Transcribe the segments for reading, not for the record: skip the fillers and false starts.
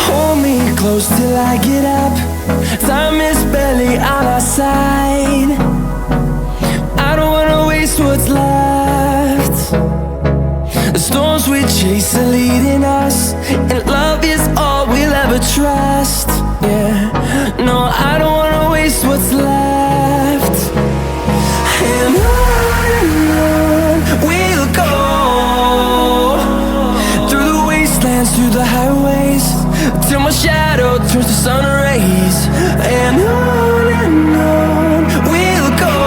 Hold me close till I get up. Time is barely on our side. I don't wanna waste what's left. The storms we chase are leading us, and love is all we'll ever trust. Yeah, no, I don't wanna waste what's left. And on we'll go, through the wastelands, through the highways, till my shadow turns to sun rays. And on we'll go,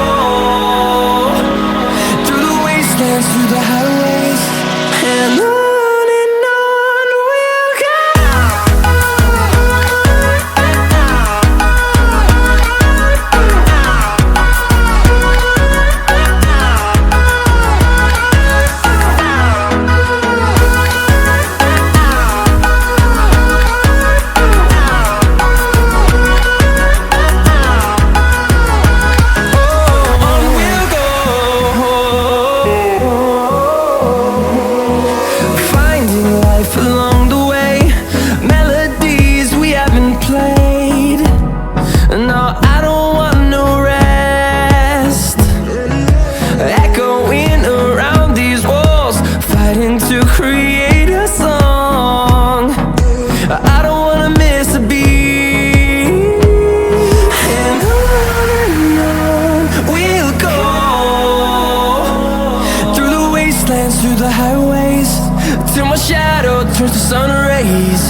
through the wastelands, through the highways, and on we'll go. Along the way, melodies we haven't played. No, I don't want no rest. Echoing around these walls, fighting to create a song. I don't wanna miss a beat. And on we'll go, through the wastelands, through the highways, till my shadow turns to sun rays.